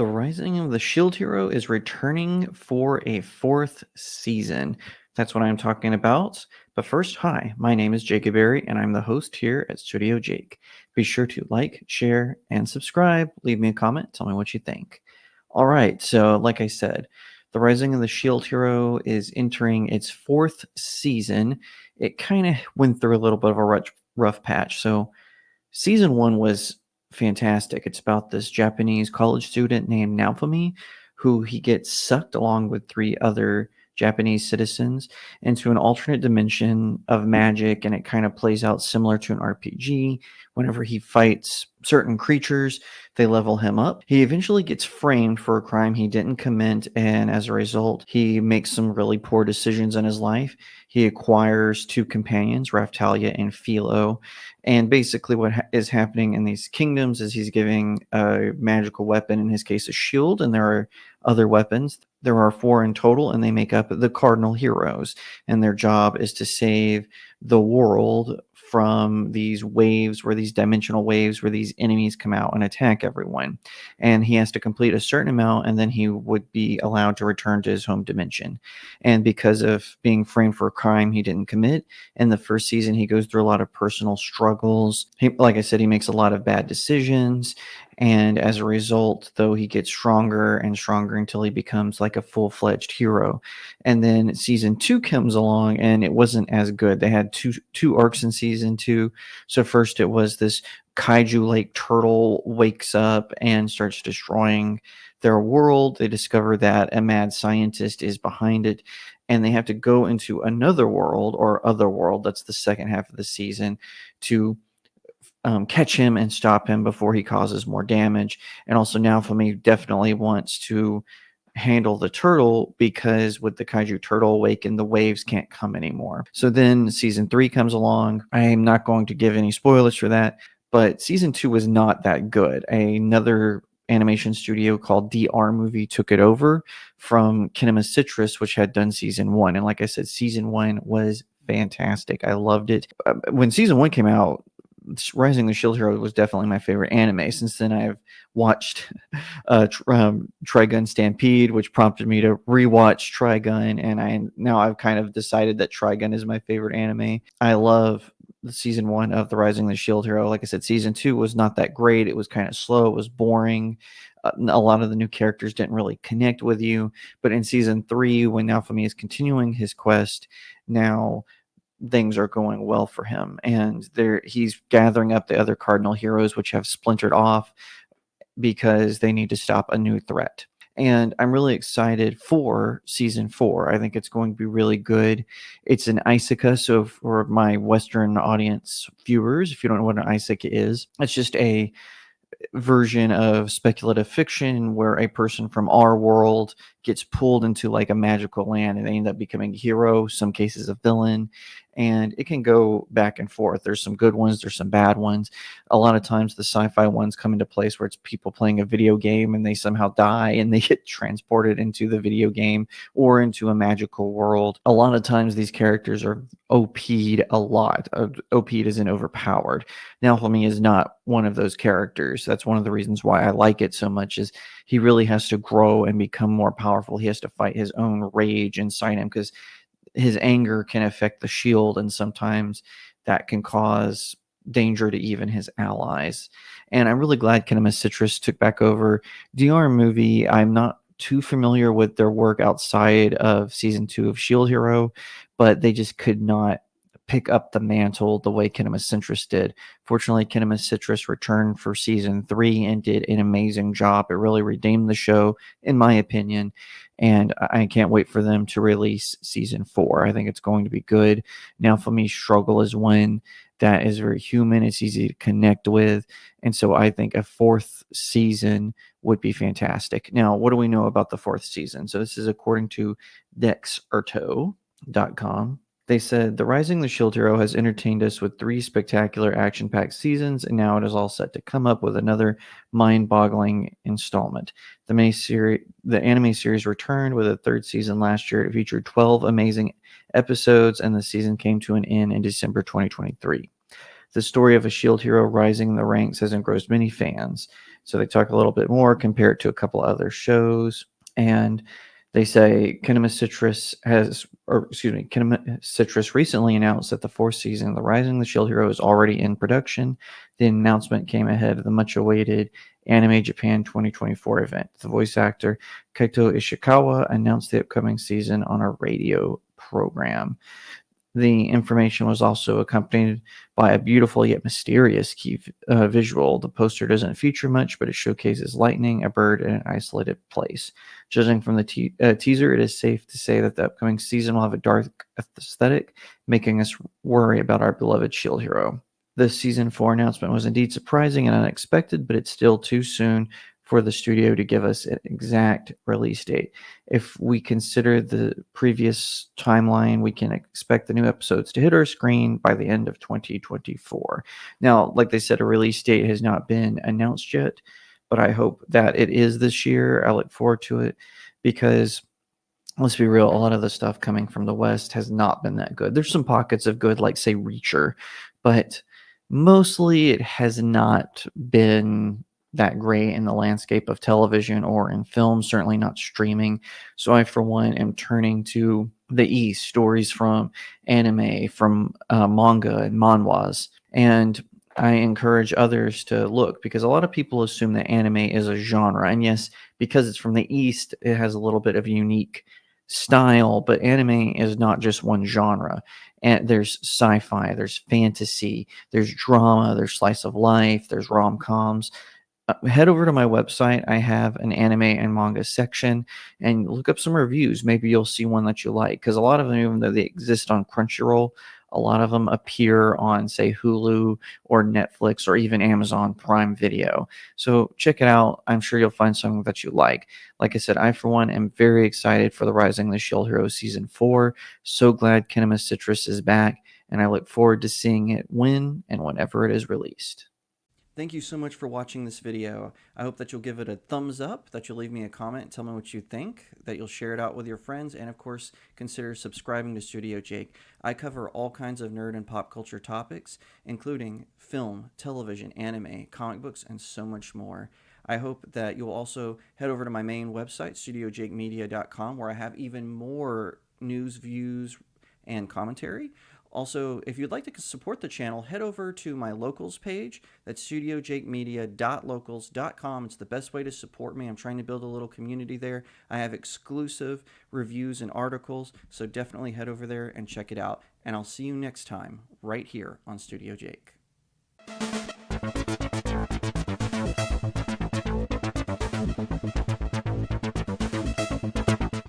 The Rising of the Shield Hero is returning for a fourth season. That's what I'm talking about. But first, hi, my name is Jacob Berry, and I'm the host here at StudioJake. Be sure to like, share, and subscribe. Leave me a comment. Tell me what you think. All right, so like I said, The Rising of the Shield Hero is entering its fourth season. It kind of went through a little bit of a rough patch. So season one was fantastic. It's about this Japanese college student named Naofumi, who he gets sucked along with three other Japanese citizens into an alternate dimension of magic, and it kind of plays out similar to an RPG. Whenever he fights certain creatures, they level him up. He eventually gets framed for a crime he didn't commit, and as a result, he makes some really poor decisions in his life. He acquires two companions, Raftalia and Philo, and basically, what is happening in these kingdoms is he's giving a magical weapon, in his case, a shield, and there are other weapons. There are four in total, and they make up the Cardinal Heroes. And their job is to save the world from these waves, where these dimensional waves, where these enemies come out and attack everyone. And he has to complete a certain amount, and then he would be allowed to return to his home dimension. And because of being framed for a crime he didn't commit, in the first season, he goes through a lot of personal struggles. Like I said, he makes a lot of bad decisions. And as a result, though, he gets stronger and stronger until he becomes like a full-fledged hero. And then season two comes along, and it wasn't as good. They had two arcs in season two. So first it was this kaiju lake turtle wakes up and starts destroying their world. They discover that a mad scientist is behind it, and they have to go into another world, or other world. That's the second half of the season, to catch him and stop him before he causes more damage. And also, Naofumi definitely wants to handle the turtle, because with the kaiju turtle awakened, the waves can't come anymore. So then season three comes along. I am not going to give any spoilers for that, but season two was not that good. Another animation studio called DR Movie took it over from Kinema Citrus, which had done season one. And like I said, season one was fantastic. I loved it. When season one came out, Rising the Shield Hero was definitely my favorite anime. Since then, I've watched Trigun Stampede, which prompted me to rewatch Trigun, and I've kind of decided that Trigun is my favorite anime. I love the season one of the Rising the Shield Hero. Like I said, season two was not that great. It was kind of slow. It was boring. A lot of the new characters didn't really connect with you. But in season three, when Naofumi is continuing his quest, now things are going well for him, and he's gathering up the other Cardinal Heroes, which have splintered off because they need to stop a new threat. And I'm really excited for season four. I think it's going to be really good. It's an isekai, so for my Western audience viewers, if you don't know what an isekai is, it's just a version of speculative fiction where a person from our world gets pulled into like a magical land, and they end up becoming a hero, some cases a villain, and it can go back and forth. There's some good ones, there's some bad ones. A lot of times the sci-fi ones come into place where it's people playing a video game and they somehow die and they get transported into the video game or into a magical world. A lot of times these characters are OP'd a lot. OP'd isn't overpowered. Naofumi is not one of those characters. That's one of the reasons why I like it so much, is he really has to grow and become more powerful. He has to fight his own rage inside him, because his anger can affect the shield, and sometimes that can cause danger to even his allies. And I'm really glad Kinema Citrus took back over DR Movie. I'm not too familiar with their work outside of season two of Shield Hero, but they just could not pick up the mantle the way Kinema Citrus did. Fortunately, Kinema Citrus returned for season three and did an amazing job. It really redeemed the show, in my opinion, and I can't wait for them to release season four. I think it's going to be good. Now, for me, struggle is one that is very human. It's easy to connect with, and so I think a fourth season would be fantastic. Now, what do we know about the fourth season? So this is according to dexerto.com. They said, The Rising the Shield Hero has entertained us with 3 spectacular action-packed seasons, and now it is all set to come up with another mind-boggling installment. The anime series returned with a 3rd season last year. It featured 12 amazing episodes, and the season came to an end in December 2023. The story of a shield hero rising in the ranks has engrossed many fans. So they talk a little bit more, compare it to a couple other shows, and they say Kinema Citrus Kinema Citrus recently announced that the fourth season of The Rising of the Shield Hero is already in production. The announcement came ahead of the much-awaited Anime Japan 2024 event. The voice actor Kaito Ishikawa announced the upcoming season on a radio program. The information was also accompanied by a beautiful yet mysterious key visual. The poster doesn't feature much, but it showcases lightning, a bird, and an isolated place. Judging from the teaser, it is safe to say that the upcoming season will have a dark aesthetic, making us worry about our beloved shield hero. The season 4 announcement was indeed surprising and unexpected, but it's still too soon for the studio to give us an exact release date. If we consider the previous timeline, we can expect the new episodes to hit our screen by the end of 2024. Now, like they said, a release date has not been announced yet, but I hope that it is this year. I look forward to it because let's be real, a lot of the stuff coming from the West has not been that good. There's some pockets of good, like, say, Reacher, but mostly it has not been that great in the landscape of television or in film, certainly not streaming. So I, for one, am turning to the East, stories from anime, from manga and manhwas. And I encourage others to look because a lot of people assume that anime is a genre. And yes, because it's from the East, it has a little bit of unique style, but anime is not just one genre. And there's sci-fi, there's fantasy, there's drama, there's slice of life, there's rom-coms. Head over to my website. I have an anime and manga section and look up some reviews. Maybe you'll see one that you like because a lot of them, even though they exist on Crunchyroll, a lot of them appear on, say, Hulu or Netflix or even Amazon Prime Video. So check it out. I'm sure you'll find something that you like. Like I said, I, for one, am very excited for The Rising of the Shield Hero Season 4. So glad Kinema Citrus is back, and I look forward to seeing it when and whenever it is released. Thank you so much for watching this video. I hope that you'll give it a thumbs up, that you'll leave me a comment, tell me what you think, that you'll share it out with your friends, and of course, consider subscribing to StudioJake. I cover all kinds of nerd and pop culture topics, including film, television, anime, comic books, and so much more. I hope that you'll also head over to my main website, StudioJakeMedia.com, where I have even more news, views, and commentary. Also, if you'd like to support the channel, head over to my locals page. That's studiojakemedia.locals.com. It's the best way to support me. I'm trying to build a little community there. I have exclusive reviews and articles, so definitely head over there and check it out. And I'll see you next time, right here on Studio Jake.